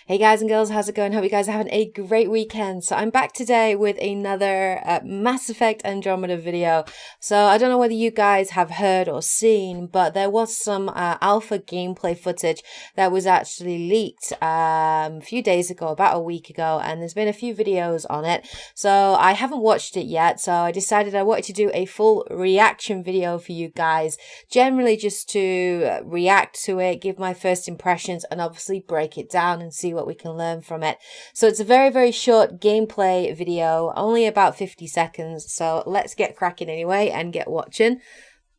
Hey guys and girls, how's it going? Hope you guys are having a great weekend. So I'm back today with another Mass Effect Andromeda video. So I don't know whether you guys have heard or seen, but there was some alpha gameplay footage that was actually leaked a few days ago, about a week ago, and there's been a few videos on it. So I haven't watched it yet, so I decided I wanted to do a full reaction video for you guys, generally just to react to it, give my first impressions, and obviously break it down and see what we can learn from it. So it's a very short gameplay video, only about 50 seconds. So let's get cracking anyway and get watching.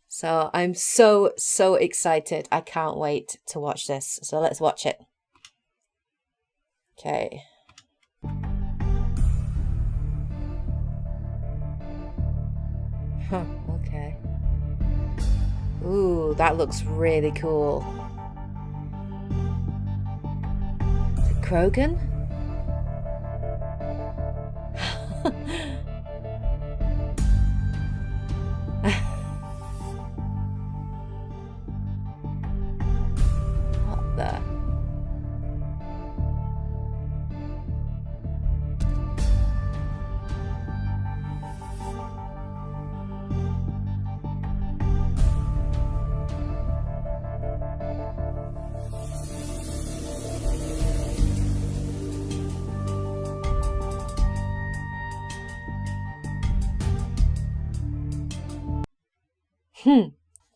So I'm so excited. I can't wait to watch this. So let's watch it. Okay. Huh, okay. Ooh, that looks really cool. Is it Krogan? What the?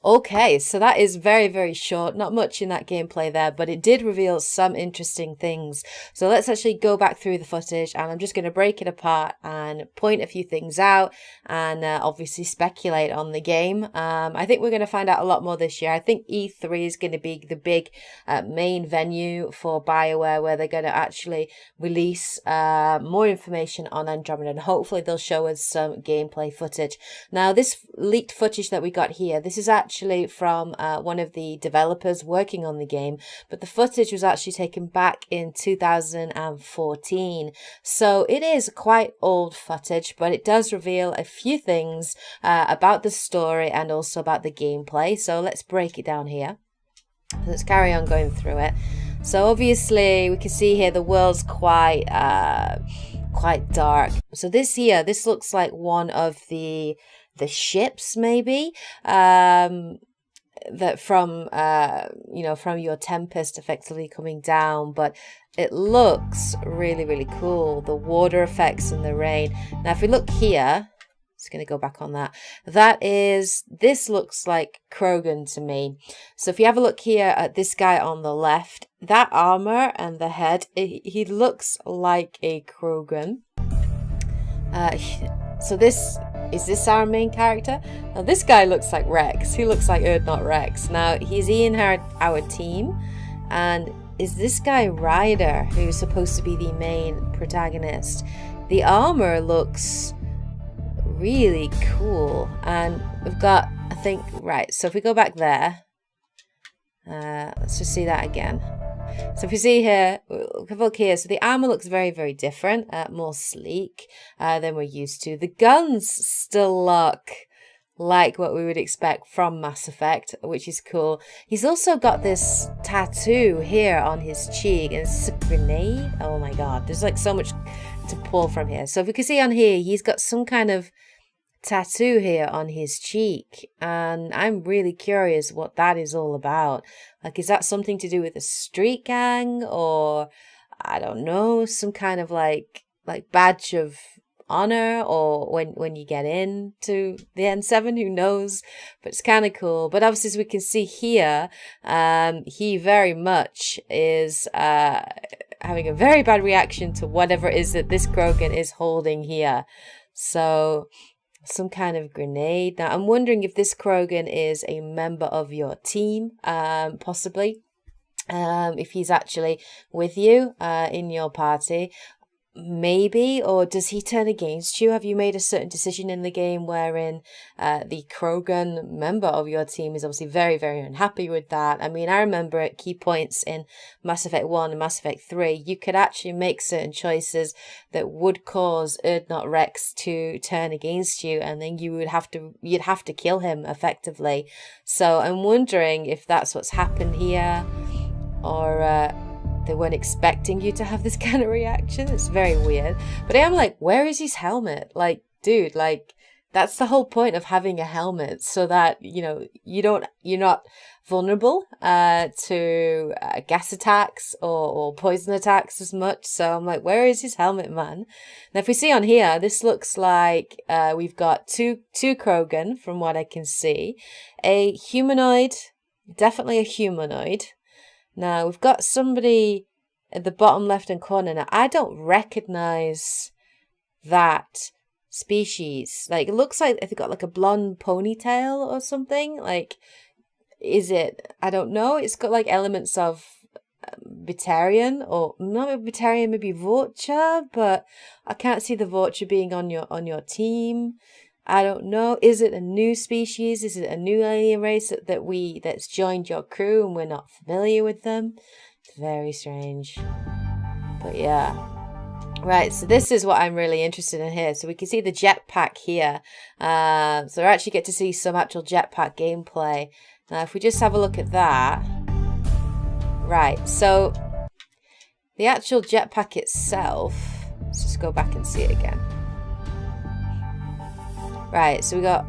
Okay, so that is very short. Not much in that gameplay there, but it did reveal some interesting things. So let's actually go back through the footage, and I'm just going to break it apart and point a few things out and obviously speculate on the game. I think we're going to find out a lot more this year. I think E3 is going to be the big main venue for BioWare, where they're going to actually release more information on Andromeda, and hopefully they'll show us some gameplay footage. Now, this leaked footage that we got here, this is actually from one of the developers working on the game, but the footage was actually taken back in 2014. So it is quite old footage, but it does reveal a few things about the story and also about the gameplay. So let's break it down here. Let's carry on going through it. So obviously we can see here the world's quite dark. So this looks like one of the ships, maybe, that from from your Tempest effectively coming down, but it looks really cool, the water effects and the rain. Now if we look here, just going to go back on that, this looks like Krogan to me. So if you have a look here at this guy on the left, that armor and the head, he looks like a Krogan. So is this our main character? Now this guy looks like Rex. He looks like Urdnot Rex. Now he's in our team, and is this guy Ryder, who's supposed to be the main protagonist? The armor looks really cool, and we've got, I think, right, so if we go back there, let's just see that again. So if you see here, look here, so the armor looks very different, more sleek than we're used to. The guns still look like what we would expect from Mass Effect, which is cool. He's also got this tattoo here on his cheek, and it's a grenade. Oh my god, there's like so much to pull from here. So if we can see on here, he's got some kind of tattoo here on his cheek, and I'm really curious what that is all about. Like, is that something to do with a street gang, or I don't know, some kind of like badge of honor, or when you get into the N7, who knows? But it's kind of cool. But obviously, as we can see here, he very much is having a very bad reaction to whatever it is that this Krogan is holding here. So some kind of grenade. Now I'm wondering if this Krogan is a member of your team, possibly, if he's actually with you in your party, maybe, or does he turn against you? Have you made a certain decision in the game wherein the Krogan member of your team is obviously very unhappy with that? I mean, I remember at key points in Mass Effect 1 and Mass Effect 3, you could actually make certain choices that would cause Urdnot Rex to turn against you, and then you'd have to kill him effectively. So I'm wondering if that's what's happened here, or they weren't expecting you to have this kind of reaction. It's very weird. But I am like, where is his helmet? Like, dude, like, that's the whole point of having a helmet, so that, you know, you're not vulnerable to gas attacks or poison attacks as much. So I'm like, where is his helmet, man? Now, if we see on here, this looks like we've got two Krogan, from what I can see. A humanoid, definitely a humanoid. Now, we've got somebody at the bottom left-hand corner. Now, I don't recognize that species. Like, it looks like they've got like a blonde ponytail or something. Like, is it? I don't know. It's got like elements of Batarian, or not Batarian, maybe Vulture, but I can't see the Vulture being on your team. I don't know. Is it a new species? Is it a new alien race that's joined your crew and we're not familiar with them? It's very strange. But yeah. Right, so this is what I'm really interested in here. So we can see the jetpack here. So we actually get to see some actual jetpack gameplay. Now, if we just have a look at that. Right, so the actual jetpack itself. Let's just go back and see it again. Right, so we got...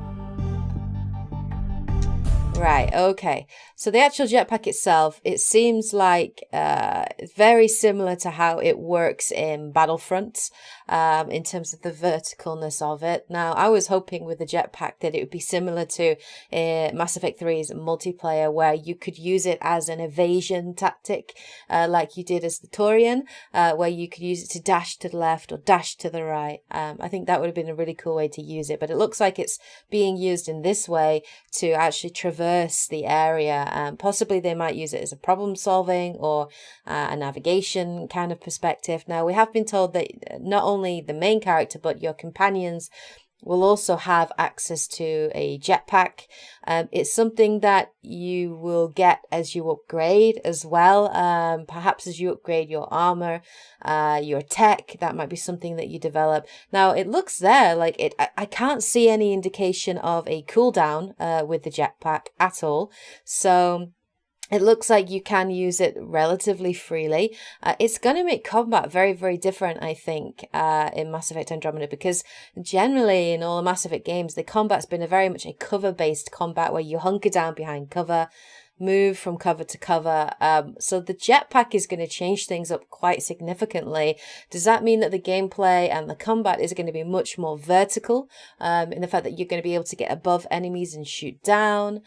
Right, okay. So the actual jetpack itself, it seems like it's very similar to how it works in Battlefront, in terms of the verticalness of it. Now, I was hoping with the jetpack that it would be similar to Mass Effect 3's multiplayer, where you could use it as an evasion tactic, like you did as the Turian, where you could use it to dash to the left or dash to the right. I think that would have been a really cool way to use it, but it looks like it's being used in this way to actually traverse the area. Possibly they might use it as a problem solving or a navigation kind of perspective. Now, we have been told that not only the main character but your companions will also have access to a jetpack. It's something that you will get as you upgrade as well. Perhaps as you upgrade your armor, your tech, that might be something that you develop. Now, it looks there like it. I can't see any indication of a cooldown with the jetpack at all. So it looks like you can use it relatively freely. It's going to make combat very, very different, I think, in Mass Effect Andromeda, because generally in all the Mass Effect games, the combat's been very much a cover-based combat where you hunker down behind cover, move from cover to cover. So the jetpack is going to change things up quite significantly. Does that mean that the gameplay and the combat is going to be much more vertical, in the fact that you're going to be able to get above enemies and shoot down?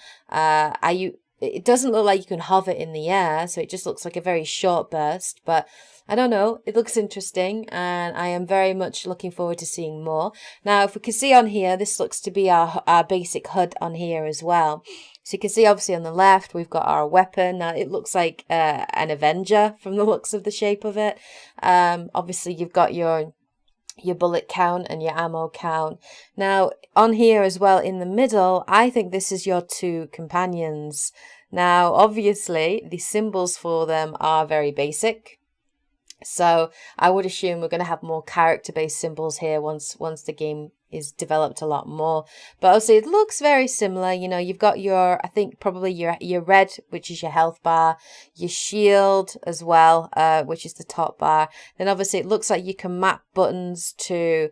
It doesn't look like you can hover in the air, so it just looks like a very short burst, but I don't know. It looks interesting, and I am very much looking forward to seeing more. Now, if we can see on here, this looks to be our basic HUD on here as well. So you can see, obviously, on the left, we've got our weapon. Now, it looks like an Avenger from the looks of the shape of it. Obviously, you've got your bullet count and your ammo count. Now, on here as well in the middle, I think this is your two companions. Now, obviously, the symbols for them are very basic. So I would assume we're going to have more character-based symbols here once the game is developed a lot more. But also it looks very similar. You know, you've got your, I think probably your red, which is your health bar, your shield as well, which is the top bar. Then obviously it looks like you can map buttons to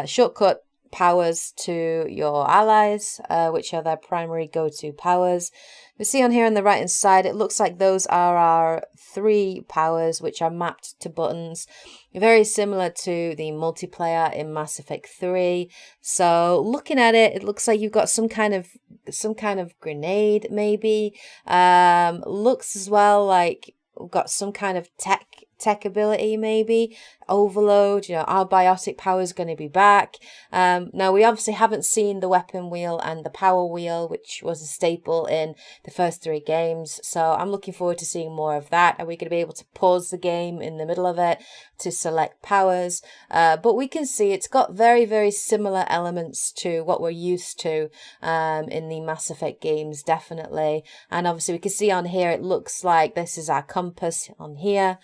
shortcut powers to your allies, which are their primary go-to powers. We see on here on the right hand side, it looks like those are our 3 powers, which are mapped to buttons, very similar to the multiplayer in Mass Effect 3. So looking at it, it looks like you've got some kind of grenade, maybe. Looks as well like we've got some kind of tech ability, maybe overload. You know, our biotic power is going to be back. Now, we obviously haven't seen the weapon wheel and the power wheel, which was a staple in the first 3 games. So I'm looking forward to seeing more of that. Are we going to be able to pause the game in the middle of it to select powers? But we can see it's got very, very similar elements to what we're used to in the Mass Effect games, definitely. And obviously we can see on here, it looks like this is our compass on here.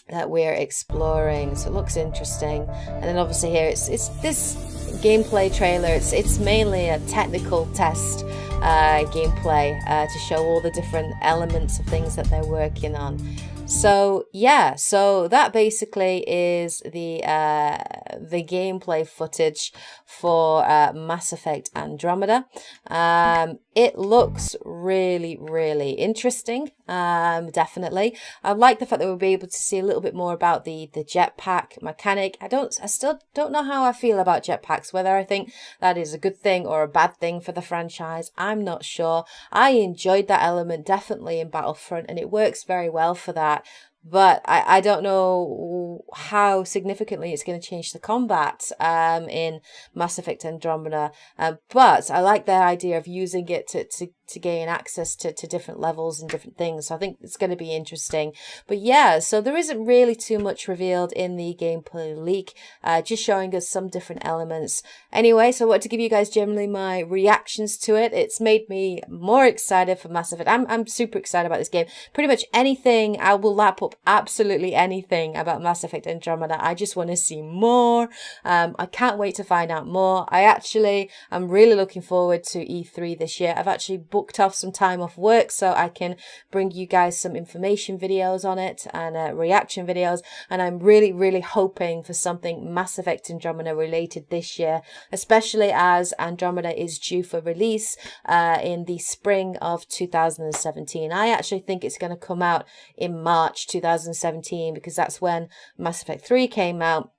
that we're exploring. So it looks interesting. And then obviously here it's this gameplay trailer. It's mainly a technical test gameplay to show all the different elements of things that they're working on. So yeah, so that basically is the gameplay footage for Mass Effect Andromeda. It looks really, really interesting. Definitely. I like the fact that we'll be able to see a little bit more about the jetpack mechanic. I still don't know how I feel about jetpacks, whether I think that is a good thing or a bad thing for the franchise. I'm not sure. I enjoyed that element definitely in Battlefront, and it works very well for that. But I don't know how significantly it's going to change the combat in Mass Effect Andromeda. But I like the idea of using it to gain access to different levels and different things. So I think it's going to be interesting. But yeah, so there isn't really too much revealed in the gameplay leak, just showing us some different elements. Anyway, so I wanted to give you guys generally my reactions to it. It's made me more excited for Mass Effect. I'm super excited about this game. Pretty much anything, I will lap up absolutely anything about Mass Effect Andromeda. I just want to see more. I can't wait to find out more. I'm really looking forward to E3 this year. I've actually booked off some time off work so I can bring you guys some information videos on it and reaction videos. And I'm really, really hoping for something Mass Effect Andromeda related this year, especially as Andromeda is due for release in the spring of 2017. I actually think it's going to come out in March 2017 because that's when Mass Effect 3 came out.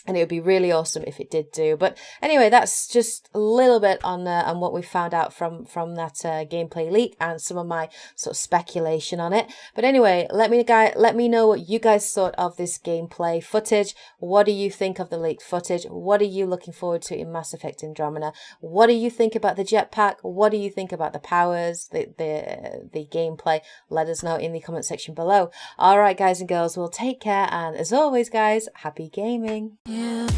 And it would be really awesome if it did do. But anyway, that's just a little bit on what we found out from that gameplay leak and some of my sort of speculation on it. But anyway, let me know what you guys thought of this gameplay footage. What do you think of the leaked footage? What are you looking forward to in Mass Effect Andromeda? What do you think about the jetpack? What do you think about the powers, the gameplay? Let us know in the comment section below. All right, guys and girls, well, take care. And as always, guys, happy gaming. Yeah.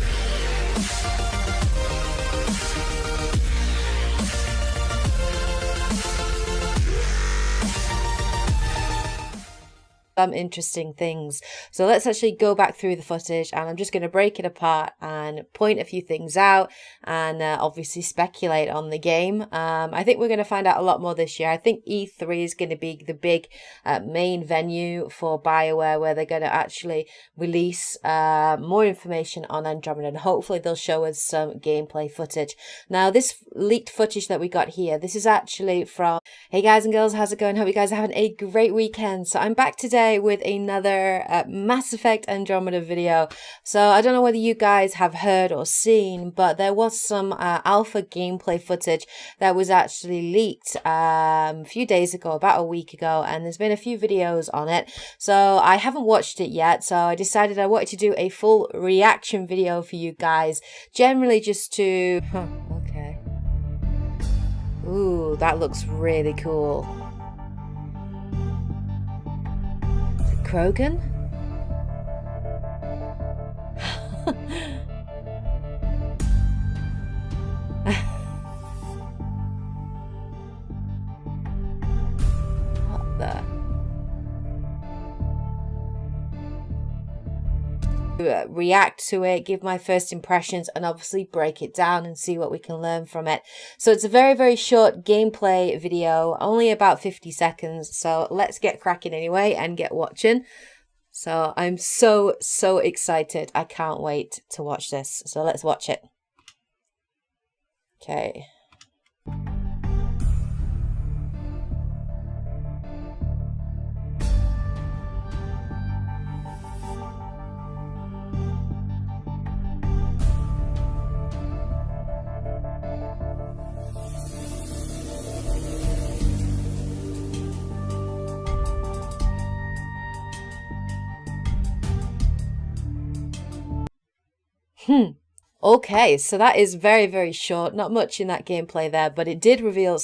Some interesting things. So let's actually go back through the footage, and I'm just going to break it apart and point a few things out and obviously speculate on the game. I think we're going to find out a lot more this year. I think E3 is going to be the big main venue for BioWare where they're going to actually release more information on Andromeda, and hopefully they'll show us some gameplay footage. Now, this leaked footage that we got here, this is actually from... Hey guys and girls, how's it going? Hope you guys are having a great weekend. So I'm back today with another Mass Effect Andromeda video. So I don't know whether you guys have heard or seen, but there was some alpha gameplay footage that was actually leaked a few days ago, about a week ago, and there's been a few videos on it. So I haven't watched it yet, so I decided I wanted to do a full reaction video for you guys, generally just to... okay. Ooh, that looks really cool. Krogan? What the? React to it, give my first impressions, and obviously break it down and see what we can learn from it. So it's a very, very short gameplay video, only about 50 seconds. So let's get cracking anyway and get watching. So I'm so excited. I can't wait to watch this. So let's watch it. Okay. Okay, so that is very, very short. Not much in that gameplay there, but it did reveal